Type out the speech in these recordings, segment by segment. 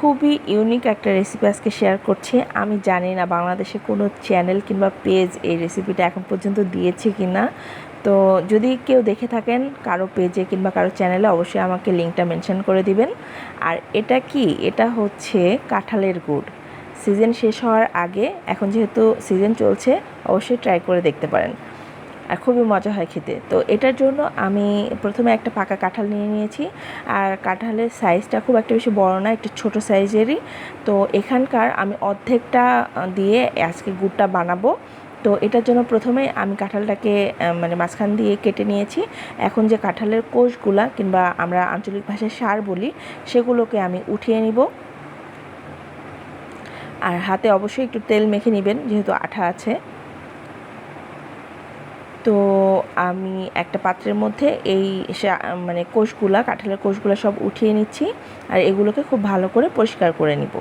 খুবই ইউনিক একটা রেসিপি আজকে শেয়ার করছি। আমি জানি না বাংলাদেশে কোনো চ্যানেল কিংবা পেজ এই রেসিপিটা এখন পর্যন্ত দিয়েছে কি না। তো যদি কেউ দেখে থাকেন কারো পেজে কিংবা কারো চ্যানেলে, অবশ্যই আমাকে লিঙ্কটা মেনশন করে দিবেন। আর এটা কি, এটা হচ্ছে কাঁঠালের গুড়। সিজন শেষ হওয়ার আগে, এখন যেহেতু সিজন চলছে, অবশ্যই ট্রাই করে দেখতে পারেন, আর খুবই মজা হয় খেতে। তো এটার জন্য আমি প্রথমে একটা পাকা কাঁঠাল নিয়ে নিয়েছি। আর কাঁঠালের সাইজটা খুব একটা বেশি বড় না, একটু ছোট সাইজেরই। তো এখানকার আমি অর্ধেকটা দিয়ে আজকে গুড়টা বানাবো। তো এটার জন্য প্রথমে আমি কাঁঠালটাকে মানে মাঝখান দিয়ে কেটে নিয়েছি। এখন যে কাঁঠালের কোষগুলা কিংবা আমরা আঞ্চলিক ভাষায় সার বলি, সেগুলোকে আমি উঠিয়ে নিব। আর হাতে অবশ্যই একটু তেল মেখে নেবেন, যেহেতু আঠা আছে। তো আমি একটা পাত্রের মধ্যে এই মানে কাঁঠালের কোষগুলা সব উঠিয়ে নিচ্ছি। আর এগুলোকে খুব ভালো করে পরিষ্কার করে নিব।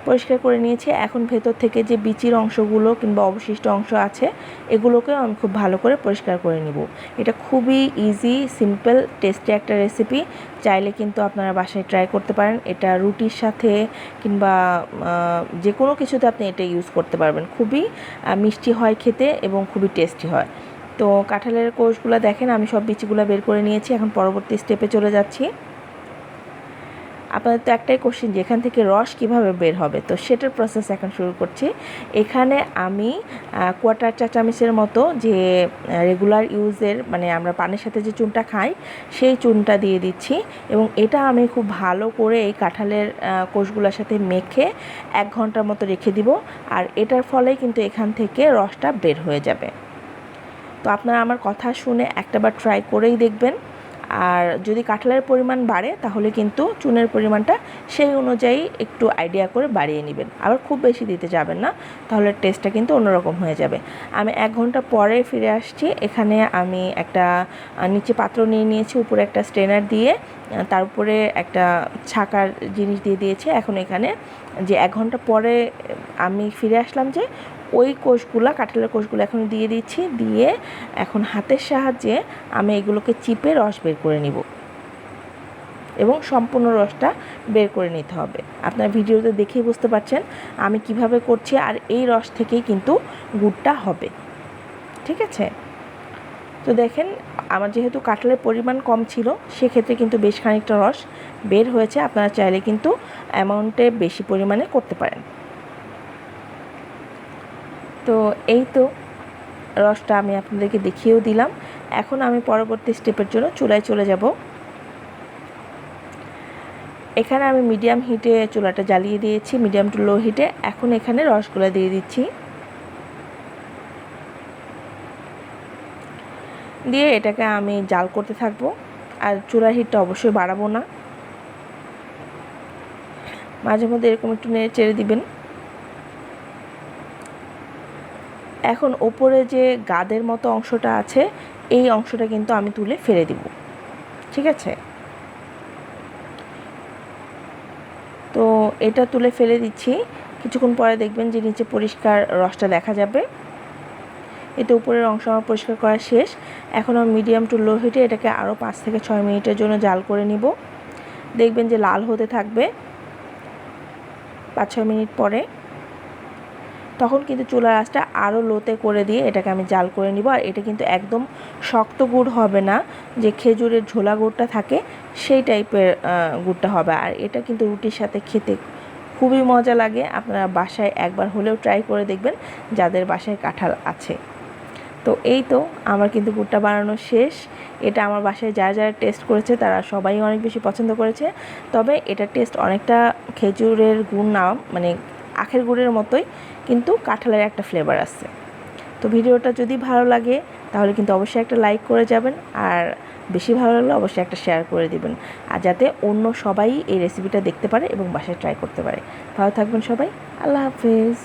পরিষ্কার করে নিয়েছি। এখন ভেতর থেকে যে বিচির অংশগুলো কিংবা অবশিষ্ট অংশ আছে, এগুলোকেও আমি খুব ভালো করে পরিষ্কার করে নিব। এটা খুবই ইজি, সিম্পল, টেস্টি একটা রেসিপি। চাইলে কিন্তু আপনারা বাসায় ট্রাই করতে পারেন। এটা রুটির সাথে কিংবা যে কোনো কিছুতে আপনি এটা ইউজ করতে পারবেন। খুবই মিষ্টি হয় খেতে এবং খুবই টেস্টি হয়। তো কাঁঠালের কোষগুলো দেখেন, আমি সব বিচিগুলো বের করে নিয়েছি। এখন পরবর্তী স্টেপে চলে যাচ্ছি। আপনাদের তো একটাই কোশ্চেন যে এখান থেকে রস কিভাবে বের হবে, তো সেটার প্রসেস এখন শুরু করছি। এখানে আমি কোয়ার্টার চা চামচের মতো যে রেগুলার ইউজের, মানে আমরা পানির সাথে যে চুনটা খাই, সেই চুনটা দিয়ে দিচ্ছি। এবং এটা আমি খুব ভালো করে এই কাঁঠালের কোষগুলোর সাথে মেখে 1 ঘন্টার মতো রেখে দিব। আর এটার ফলে কিন্তু এখান থেকে রসটা বের হয়ে যাবে। তো আপনারা আমার কথা শুনে একটাবার ট্রাই করেই দেখবেন। আর যদি কাঁঠালের পরিমাণ বাড়ে, তাহলে কিন্তু চুনের পরিমাণটা সেই অনুযায়ী একটু আইডিয়া করে বাড়িয়ে নেবেন। আবার খুব বেশি দিতে যাবেন না, তাহলে টেস্টটা কিন্তু অন্যরকম হয়ে যাবে। আমি 1 ঘন্টা পরে ফিরে আসছি। এখানে আমি একটা নিচে পাত্র নিয়ে নিয়েছি, উপরে একটা স্ট্রেনার দিয়ে, তার উপরে একটা ছাকার জিনিস দিয়ে দিয়েছি। এখন এখানে যে 1 ঘন্টা পরে আমি ফিরে আসলাম, যে ওই কোষগুলো, কাঁঠালের কোষগুলো এখন দিয়ে দিচ্ছি। দিয়ে এখন হাতের সাহায্যে আমি এগুলোকে চিপে রস বের করে নিব এবং সম্পূর্ণ রসটা বের করে নিতে হবে। আপনার ভিডিওতে দেখেই বুঝতে পারছেন আমি কিভাবে করছি। আর এই রস থেকেই কিন্তু গুড়টা হবে, ঠিক আছে? তো দেখেন, আমার যেহেতু কাঁঠালের পরিমাণ কম ছিল, সেক্ষেত্রে কিন্তু বেশ খানিকটা রস বের হয়েছে। আপনারা চাইলে কিন্তু অ্যামাউন্টে বেশি পরিমাণে করতে পারেন। তো এই তো রসটা আমি আপনাদেরকে দেখিয়েও দিলাম। এখন আমি পরবর্তী স্টেপের জন্য চুলায় চলে যাব। এখানে আমি মিডিয়াম হিটে চুলাটা জ্বালিয়ে দিয়েছি, মিডিয়াম টু লো হিটে। এখন এখানে রসগুলো দিয়ে দিচ্ছি, দিয়ে এটাকে আমি জাল করতে থাকবো। আর চুলার হিটটা অবশ্যই বাড়াবো না, মাঝে মধ্যে এরকম একটু নেড়ে চেড়ে দিবেন। এখন ওপরে যে গাদের মতো অংশটা আছে, এই অংশটা কিন্তু আমি তুলে ফেলে দিব, ঠিক আছে? তো এটা তুলে ফেলে দিচ্ছি। কিছুক্ষণ পরে দেখবেন যে নিচে পরিষ্কার রসটা দেখা যাবে। এতে উপরের অংশ আমার পরিষ্কার করা শেষ। এখন আমি মিডিয়াম টু লো হিটে এটাকে আরও 5 থেকে 6 মিনিটের জন্য জাল করে নিব। দেখবেন যে লাল হতে থাকবে 5-6 মিনিট পরে। তখন কিন্তু চুলার আঁচটা আরও লোতে করে দিয়ে এটাকে আমি জাল করে নিব। আর এটা কিন্তু একদম শক্ত গুড় হবে না, যে খেজুরের ঝোলা গুড়টা থাকে সেই টাইপের গুড়টা হবে। আর এটা কিন্তু রুটির সাথে খেতে খুবই মজা লাগে। আপনারা বাসায় একবার হলেও ট্রাই করে দেখবেন, যাদের বাসায় কাঁঠাল আছে। তো এই তো আমার কিন্তু গুড়টা বানানো শেষ। এটা আমার বাসায় যারা যারা টেস্ট করেছে তারা সবাই অনেক বেশি পছন্দ করেছে। তবে এটা টেস্ট অনেকটা খেজুরের গুড় না, মানে আখের গুড়ের মতোই, কিন্তু কাঁঠালের একটা ফ্লেভার আছে। তো ভিডিওটা যদি ভালো লাগে তাহলে কিন্তু অবশ্যই একটা লাইক করে যাবেন। আর বেশি ভালো লাগলে অবশ্যই একটা শেয়ার করে দিবেন, আর যাতে অন্য সবাই এই রেসিপিটা দেখতে পারে এবং বাসায় ট্রাই করতে পারে। ভালো থাকবেন সবাই। আল্লাহ হাফেজ।